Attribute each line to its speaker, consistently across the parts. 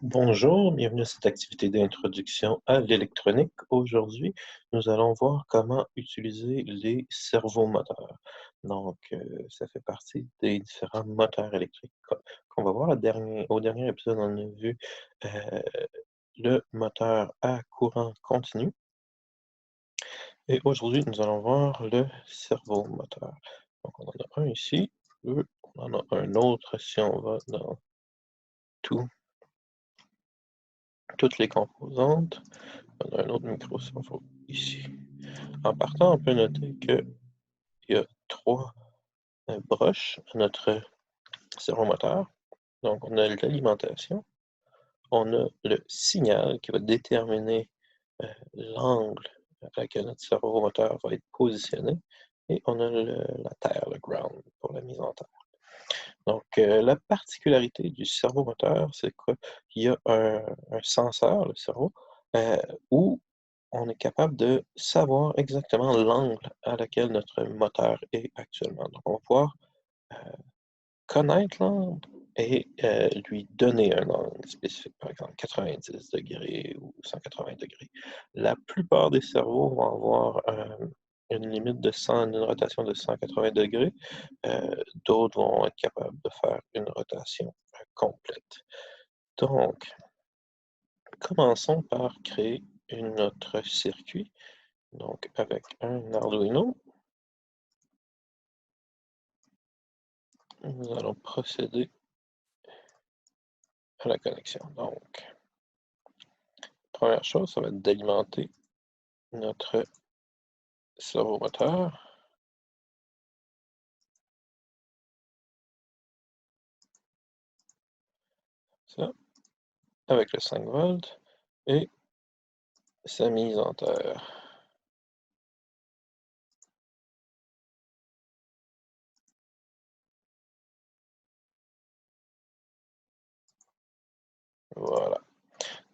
Speaker 1: Bonjour, bienvenue à cette activité d'introduction à l'électronique. Aujourd'hui, nous allons voir comment utiliser les servomoteurs. Donc, ça fait partie des différents moteurs électriques qu'on va voir. Au dernier épisode, on a vu euh, le moteur à courant continu. Et aujourd'hui, nous allons voir le servomoteur. Donc, on en a un ici, deux, on en a un autre si on va dans tout, toutes les composantes. On a un autre micro-cerveau ici. En partant, on peut noter qu'il y a trois broches à notre servomoteur. Donc, on a l'alimentation, on a le signal qui va déterminer l'angle à laquelle notre servomoteur va être positionné, et on a la terre, le ground, pour la mise en terre. Donc, la particularité du servomoteur, c'est qu'il y a un senseur, le cerveau, euh, où on est capable de savoir exactement l'angle à laquelle notre moteur est actuellement. Donc, on va pouvoir connaître l'angle et lui donner un angle spécifique, par exemple 90 degrés ou 180 degrés. La plupart des cerveaux vont avoir une limite de 100, une rotation de 180 degrés. D'autres vont être capables de faire une rotation complète. Donc, commençons par créer notre circuit. Donc, avec un Arduino, nous allons procéder à la connexion. Donc, première chose, ça va être d'alimenter notre servomoteur. Ça, avec le 5 volts et sa mise en terre. Voilà.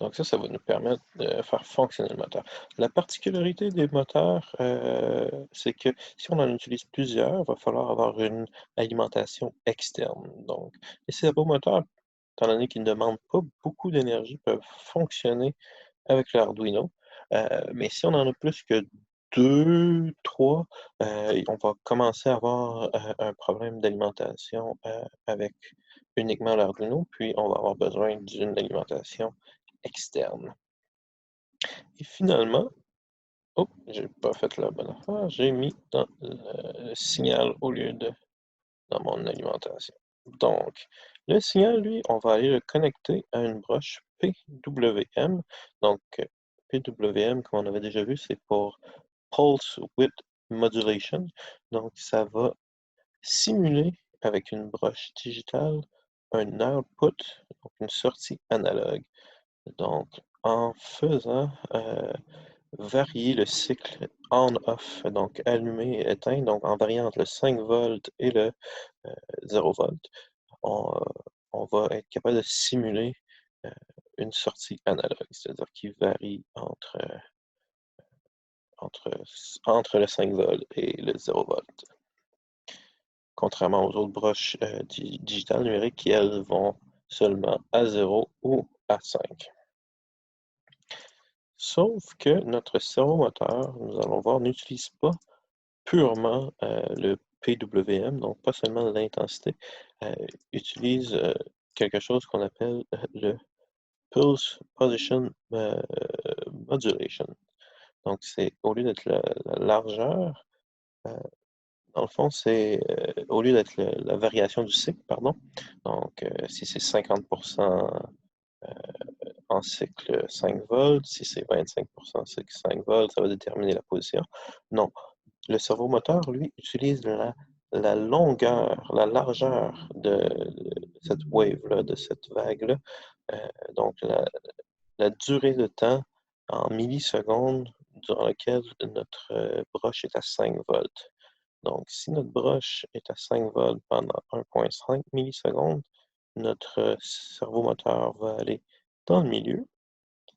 Speaker 1: Donc ça va nous permettre de faire fonctionner le moteur. La particularité des moteurs, c'est que si on en utilise plusieurs, il va falloir avoir une alimentation externe. Donc, les servomoteurs, étant donné qu'ils ne demandent pas beaucoup d'énergie, peuvent fonctionner avec l'Arduino. Mais si on en a plus que 2, 3, on va commencer à avoir un problème d'alimentation avec uniquement l'Arduino, puis on va avoir besoin d'une alimentation externe. Et finalement, oh, j'ai pas fait la bonne affaire, j'ai mis dans le signal au lieu de dans mon alimentation. Donc, le signal, lui, on va aller le connecter à une broche PWM. Donc, PWM, comme on avait déjà vu, c'est pour Pulse Width Modulation. Donc, ça va simuler avec une broche digitale un output, donc une sortie analogue. Donc, en faisant varier le cycle on-off, donc allumé et éteint, donc en variant entre le 5 volts et le 0 volts, on, on va être capable de simuler euh, une sortie analogue, c'est-à-dire qui varie entre, entre le 5 volts et le 0 volts. Contrairement aux autres broches digitales numériques qui, elles, vont seulement à 0 ou à 5. Sauf que notre servomoteur, nous allons voir, n'utilise pas purement le PWM, donc pas seulement l'intensité, euh, utilise quelque chose qu'on appelle le Pulse Position Modulation. Donc, c'est au lieu d'être la largeur, euh, dans le fond, c'est au lieu d'être la variation du cycle, pardon. Donc, si c'est 50% en cycle 5 volts, si c'est 25% en cycle 5 volts, ça va déterminer la position. Non, le servomoteur, lui, utilise la longueur, la largeur de cette wave-là, de cette vague-là. Donc, la durée de temps en millisecondes durant laquelle notre broche est à 5 volts. Donc, si notre broche est à 5 volts pendant 1,5 millisecondes, notre servomoteur va aller dans le milieu.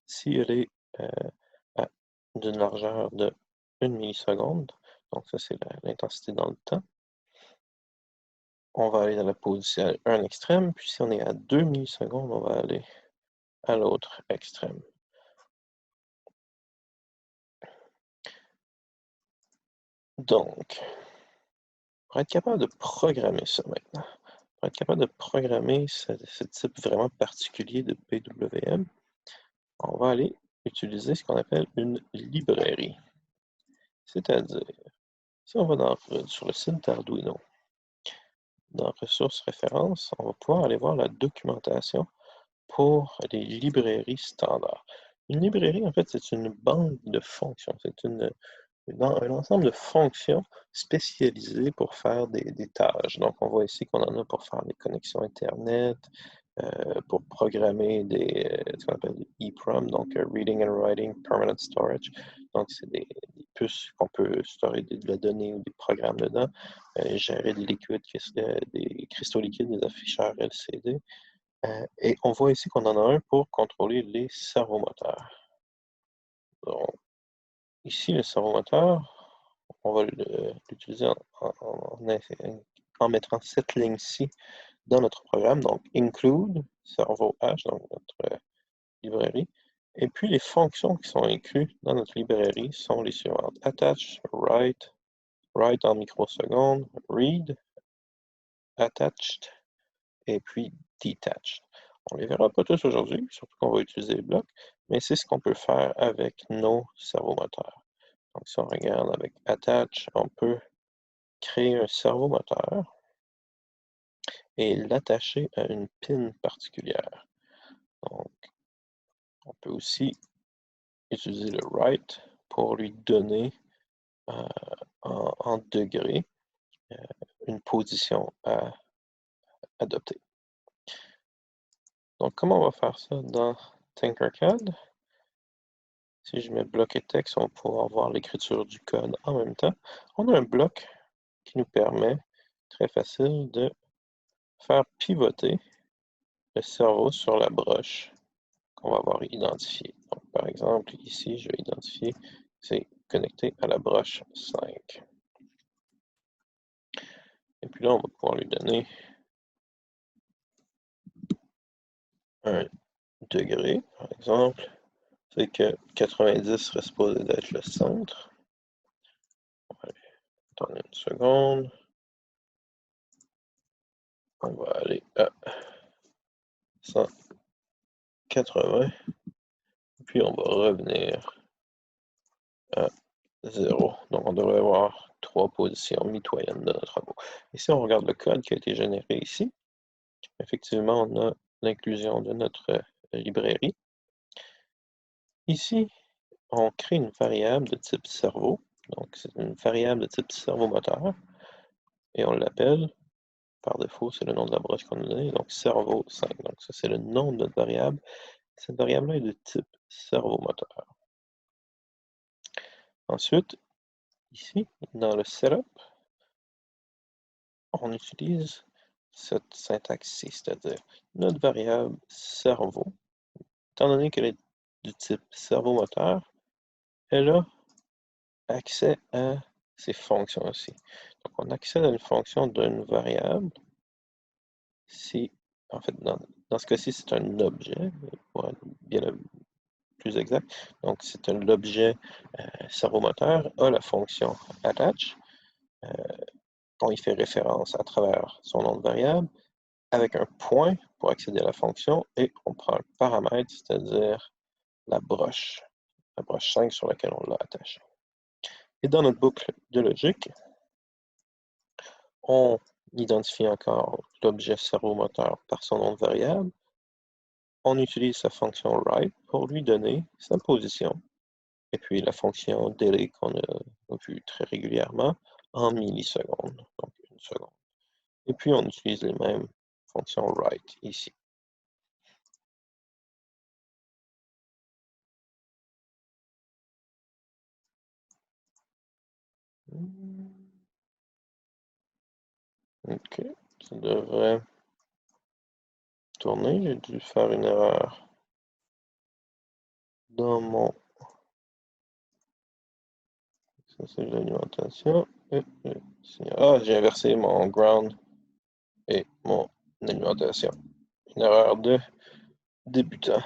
Speaker 1: Si elle est euh, à d'une largeur de 1 milliseconde, donc ça c'est l'intensité dans le temps, on va aller dans la position à un extrême, puis si on est à 2 millisecondes, on va aller à l'autre extrême. Donc, pour être capable de programmer ça maintenant, pour être capable de programmer ce type vraiment particulier de PWM, on va aller utiliser ce qu'on appelle une librairie. C'est-à-dire, si on va sur le site d'Arduino, dans Ressources références, on va pouvoir aller voir la documentation pour les librairies standards. Une librairie, en fait, c'est une banque de fonctions. C'est un ensemble de fonctions spécialisées pour faire des tâches. Donc, on voit ici qu'on en a pour faire des connexions Internet, pour programmer ce qu'on appelle des EEPROM, donc Reading and Writing Permanent Storage. Donc, c'est des puces qu'on peut stocker de la donnée ou des programmes dedans, gérer des liquides, des cristaux liquides, des afficheurs LCD. Et on voit ici qu'on en a un pour contrôler les servomoteurs. Donc, ici, le servomoteur, on va l'utiliser en mettant cette ligne-ci dans notre programme, donc include servo h, donc notre librairie. Et puis les fonctions qui sont incluses dans notre librairie sont les suivantes: attach, write, write en microsecondes, read, attached, et puis detached. On ne les verra pas tous aujourd'hui, surtout qu'on va utiliser les blocs, mais c'est ce qu'on peut faire avec nos servomoteurs. Donc si on regarde avec attach, on peut créer un servomoteur et l'attacher à une pin particulière. Donc, on peut aussi utiliser le write pour lui donner en degrés une position à adopter. Donc, comment on va faire ça dans Tinkercad? Si je mets bloc et texte, on va pouvoir voir l'écriture du code en même temps. On a un bloc qui nous permet, très facile, de faire pivoter le cerveau sur la broche qu'on va avoir identifiée. Donc, par exemple, ici, je vais identifier que c'est connecté à la broche 5. Et puis là, on va pouvoir lui donner un degré, par exemple. C'est que 90 serait supposé d'être le centre. On va attendre une seconde. On va aller à 180. Puis on va revenir à 0. Donc on devrait avoir 3 positions mitoyennes de notre robot. Et si on regarde le code qui a été généré ici, effectivement, on a l'inclusion de notre librairie. Ici, on crée une variable de type cerveau. Donc, c'est une variable de type servomoteur. Et on l'appelle, par défaut, c'est le nom de la broche qu'on a donné, donc cerveau 5. Donc, ça, c'est le nom de notre variable. Cette variable-là est de type servomoteur. Ensuite, ici, dans le setup, on utilise cette syntaxe-ci, c'est-à-dire notre variable cerveau, étant donné qu'elle est du type servomoteur, elle a accès à ces fonctions-ci. Donc, on accède à une fonction d'une variable si, en fait, dans ce cas-ci, c'est un objet, pour être bien plus exact. Donc, c'est l'objet servomoteur a la fonction attach. On y fait référence à travers son nom de variable, avec un point pour accéder à la fonction, et on prend un paramètre, c'est-à-dire la broche 5 sur laquelle on l'a attaché. Et dans notre boucle de logique, on identifie encore l'objet servomoteur par son nom de variable. On utilise sa fonction write pour lui donner sa position, et puis la fonction delay qu'on a vue très régulièrement en millisecondes, donc une seconde. Et puis on utilise les mêmes fonctions write ici. Ok, ça devrait tourner. J'ai dû faire une erreur dans mon... Ça, c'est l'alimentation. Ah, j'ai inversé mon ground et mon alimentation. Une erreur de débutant.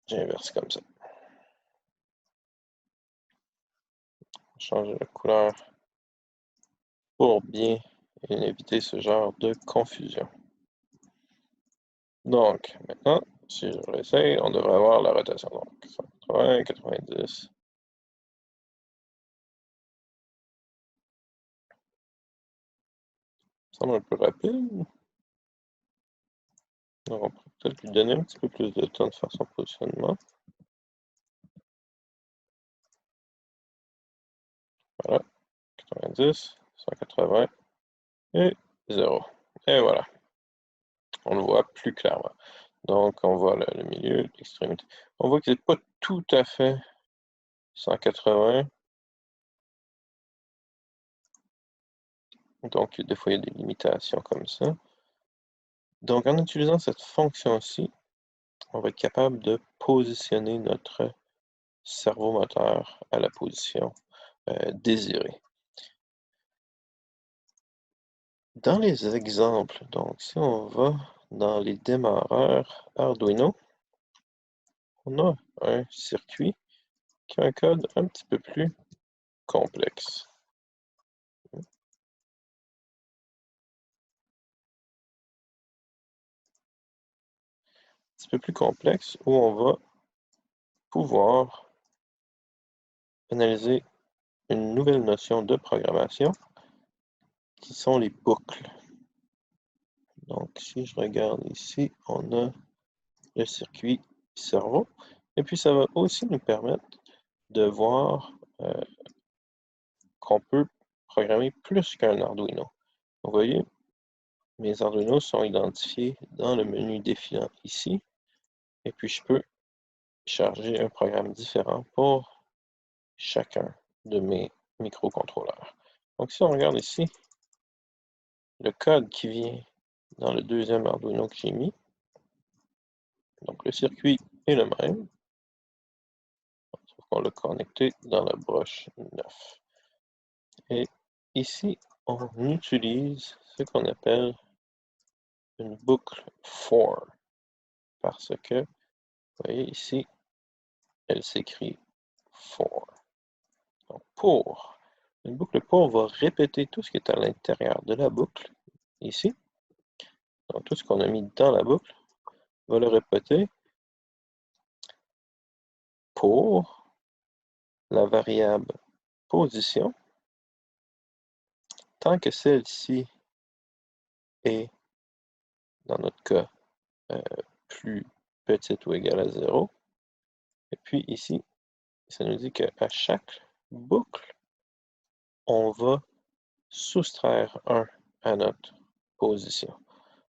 Speaker 1: J'inverse comme ça. Changer la couleur pour bien éviter ce genre de confusion. Donc, maintenant, si je réessaye, on devrait avoir la rotation. Donc, 180, 90. Ça semble un peu rapide. Donc, on pourrait peut-être lui donner un petit peu plus de temps de faire son positionnement. Voilà, 90, 180 et 0. Et voilà, on le voit plus clairement. Donc, on voit le milieu, l'extrémité. On voit que c'est pas tout à fait 180. Donc, des fois, il y a des limitations comme ça. Donc, en utilisant cette fonction-ci, on va être capable de positionner notre servomoteur à la position désirée. Dans les exemples, donc si on va dans les démarreurs Arduino, on a un circuit qui a un code un petit peu plus complexe. Un petit peu plus complexe où on va pouvoir analyser une nouvelle notion de programmation qui sont les boucles. Donc si je regarde ici, on a le circuit cerveau et puis ça va aussi nous permettre de voir qu'on peut programmer plus qu'un Arduino. Vous voyez, mes Arduino sont identifiés dans le menu défilant ici, et puis je peux charger un programme différent pour chacun de mes microcontrôleurs. Donc si on regarde ici, le code qui vient dans le deuxième Arduino que j'ai mis, donc le circuit est le même, sauf qu'on l'a connecté dans la broche 9. Et ici, on utilise ce qu'on appelle une boucle for, parce que, vous voyez ici, elle s'écrit for. Donc, pour. Une boucle pour va répéter tout ce qui est à l'intérieur de la boucle, ici. Donc, tout ce qu'on a mis dans la boucle va le répéter pour la variable position, tant que celle-ci est, dans notre cas, plus petite ou égale à 0. Et puis ici, ça nous dit qu'à chaque boucle, on va soustraire 1 à notre position.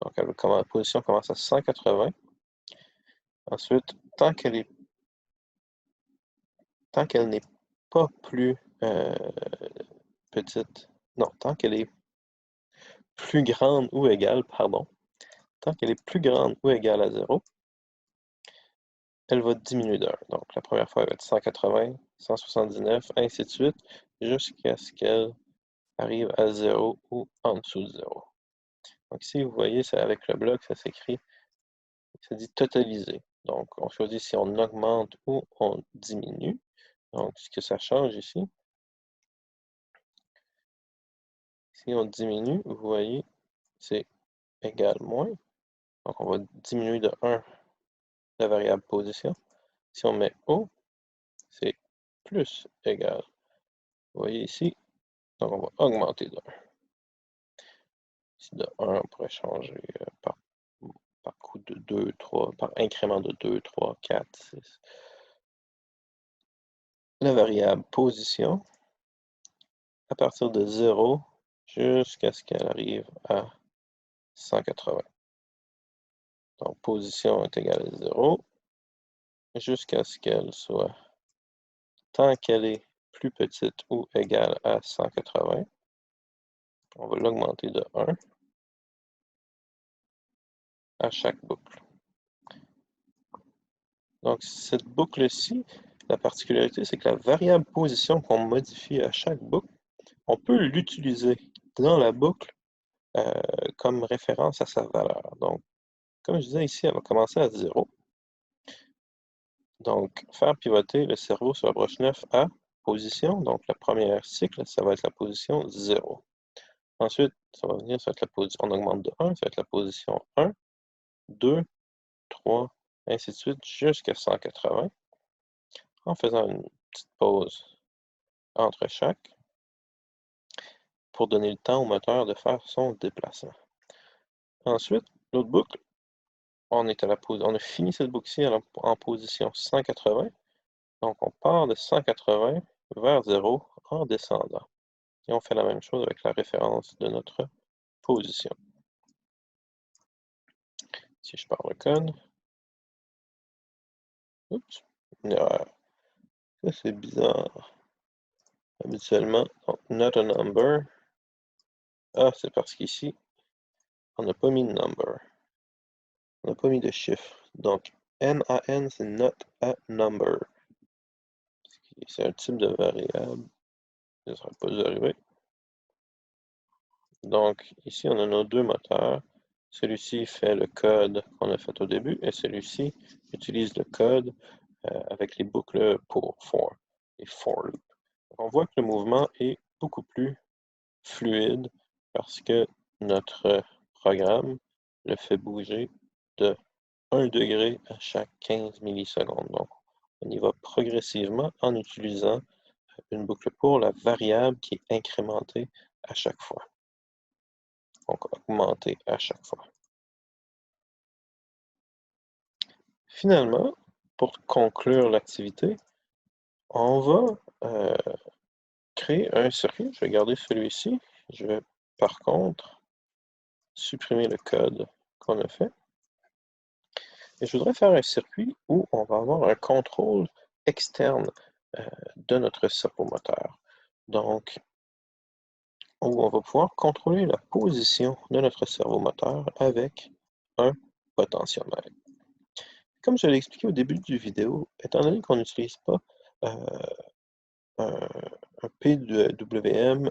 Speaker 1: Donc, la position commence à 180. Ensuite, tant qu'elle n'est pas plus petite, non, tant qu'elle est plus grande ou égale, pardon, tant qu'elle est plus grande ou égale à 0, elle va diminuer d'1. Donc, la première fois, elle va être 180, 179, ainsi de suite, jusqu'à ce qu'elle arrive à 0 ou en dessous de 0. Donc ici, vous voyez, avec le bloc, ça s'écrit, ça dit totaliser. Donc, on choisit si on augmente ou on diminue. Donc, ce que ça change ici, si on diminue, vous voyez, c'est égal moins. Donc, on va diminuer de 1 la variable position. Si on met haut, c'est plus égal. Vous voyez ici, donc on va augmenter de 1. Ici, de 1, on pourrait changer par coup de 2, 3, par incrément de 2, 3, 4, 6. La variable position, à partir de 0 jusqu'à ce qu'elle arrive à 180. Donc, position est égale à 0 jusqu'à ce qu'elle soit, tant qu'elle est plus petite ou égale à 180, on va l'augmenter de 1 à chaque boucle. Donc, cette boucle-ci, la particularité, c'est que la variable position qu'on modifie à chaque boucle, on peut l'utiliser dans la boucle comme référence à sa valeur. Donc, comme je disais ici, elle va commencer à 0. Donc, faire pivoter le cerveau sur la broche 9 à position. Donc, le premier cycle, ça va être la position 0. Ensuite, ça va venir, ça va être la position, on augmente de 1, ça va être la position 1, 2, 3, ainsi de suite, jusqu'à 180, en faisant une petite pause entre chaque, pour donner le temps au moteur de faire son déplacement. Ensuite, l'autre boucle, on a fini cette boucle-ci en position 180, donc on part de 180 vers 0 en descendant. Et on fait la même chose avec la référence de notre position. Si je pars le code, oups, une erreur. Ça, c'est bizarre. Habituellement, not a number. Ah, c'est parce qu'ici, on n'a pas mis de number. On n'a pas mis de chiffre. Donc, NaN, c'est not a number. C'est un type de variable. Ça ne sera pas arrivé. Donc, ici, on a nos deux moteurs. Celui-ci fait le code qu'on a fait au début, et celui-ci utilise le code avec les boucles for, les for loops. On voit que le mouvement est beaucoup plus fluide parce que notre programme le fait bouger de 1 degré à chaque 15 millisecondes. Donc, on y va progressivement en utilisant une boucle pour la variable qui est incrémentée à chaque fois. Donc, augmentée à chaque fois. Finalement, pour conclure l'activité, on va créer un circuit. Je vais garder celui-ci. Je vais par contre supprimer le code qu'on a fait. Et je voudrais faire un circuit où on va avoir un contrôle externe de notre servomoteur. Donc, où on va pouvoir contrôler la position de notre servomoteur avec un potentiomètre. Comme je l'ai expliqué au début du vidéo, étant donné qu'on n'utilise pas euh, un, un PWM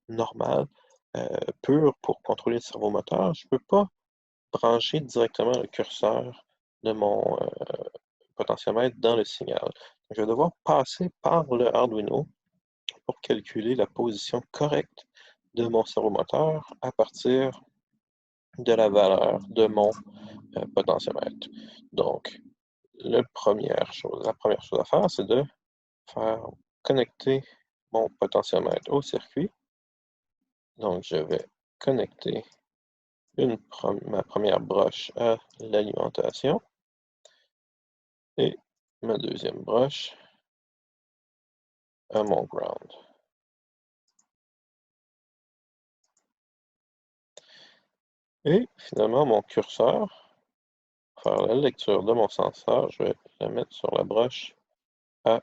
Speaker 1: normal, pur pour contrôler le servomoteur, je ne peux pas brancher directement le curseur de mon potentiomètre dans le signal. Je vais devoir passer par le Arduino pour calculer la position correcte de mon servomoteur à partir de la valeur de mon potentiomètre. Donc, la première chose à faire, c'est de faire connecter mon potentiomètre au circuit. Donc, je vais connecter ma première broche à l'alimentation et ma deuxième broche à mon ground. Et finalement, mon curseur, pour faire la lecture de mon senseur, je vais la mettre sur la broche à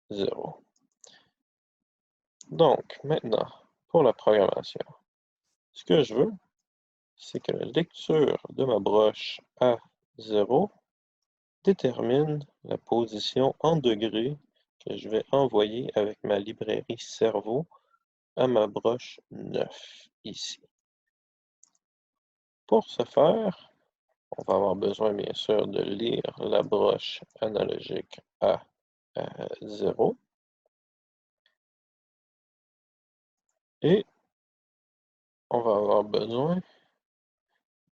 Speaker 1: 0. Donc, maintenant, pour la programmation, ce que je veux, c'est que la lecture de ma broche à 0 détermine la position en degrés que je vais envoyer avec ma librairie cerveau à ma broche 9, ici. Pour ce faire, on va avoir besoin bien sûr de lire la broche analogique à 0 et on va avoir besoin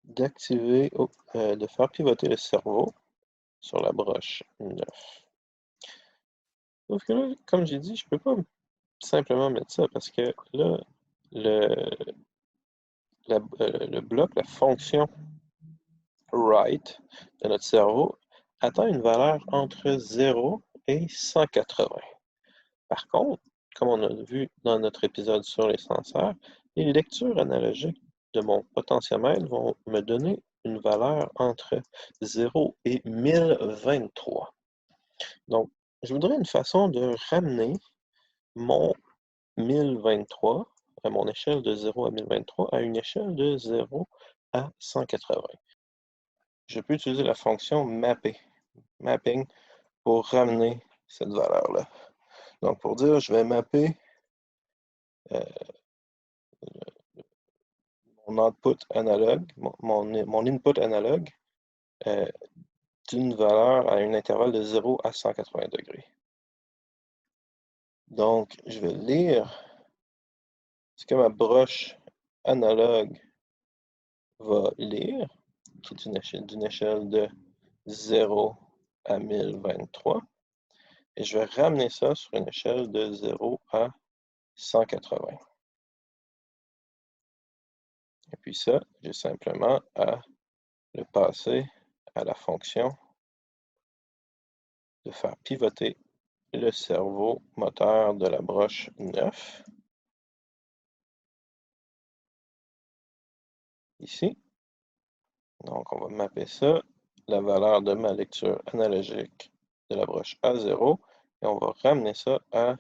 Speaker 1: d'activer, de faire pivoter le cerveau sur la broche 9. Sauf que là, comme j'ai dit, je peux pas simplement mettre ça parce que là, le, le bloc, la fonction write de notre cerveau atteint une valeur entre 0 et 180. Par contre, comme on a vu dans notre épisode sur les senseurs, les lectures analogiques de mon potentiomètre vont me donner une valeur entre 0 et 1023. Donc, je voudrais une façon de ramener mon 1023, à mon échelle de 0 à 1023, à une échelle de 0 à 180. Je peux utiliser la fonction mapping, pour ramener cette valeur-là. Donc, pour dire, je vais mapper euh, mon output analogue, mon input analogue, d'une valeur à un intervalle de 0 à 180 degrés. Donc, je vais lire ce que ma broche analogue va lire, qui est d'une échelle de 0 à 1023, et je vais ramener ça sur une échelle de 0 à 180. Et puis ça, j'ai simplement à le passer à la fonction de faire pivoter le cerveau moteur de la broche 9, ici. Donc, on va mapper ça, la valeur de ma lecture analogique de la broche à 0, et on va ramener ça à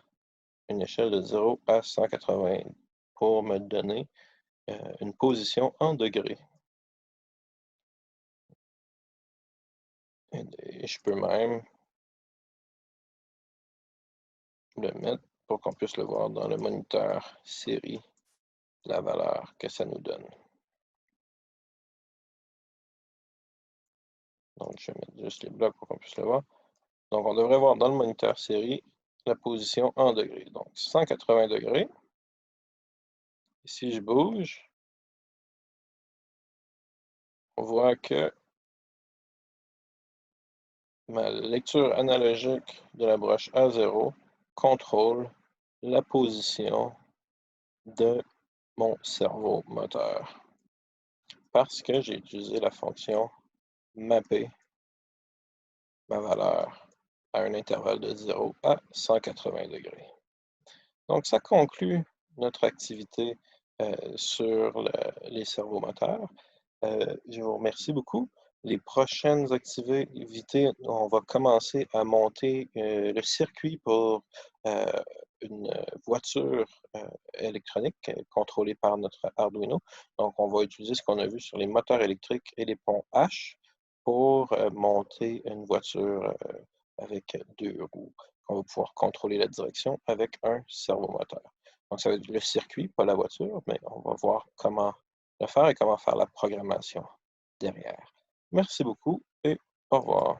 Speaker 1: une échelle de 0 à 180 pour me donner une position en degrés. Et je peux même le mettre pour qu'on puisse le voir dans le moniteur série, la valeur que ça nous donne. Donc, je vais mettre juste les blocs pour qu'on puisse le voir. Donc, on devrait voir dans le moniteur série la position en degrés. Donc, 180 degrés. Et si je bouge, on voit que ma lecture analogique de la broche A0 contrôle la position de mon cerveau moteur parce que j'ai utilisé la fonction mapper ma valeur à un intervalle de 0 à 180 degrés. Donc, ça conclut notre activité sur les cerveaux moteurs. Je vous remercie beaucoup. Les prochaines activités, on va commencer à monter le circuit pour une voiture électronique contrôlée par notre Arduino. Donc, on va utiliser ce qu'on a vu sur les moteurs électriques et les ponts H pour monter une voiture avec 2 roues. On va pouvoir contrôler la direction avec un servomoteur. Donc, ça va être le circuit, pas la voiture, mais on va voir comment le faire et comment faire la programmation derrière. Merci beaucoup et au revoir.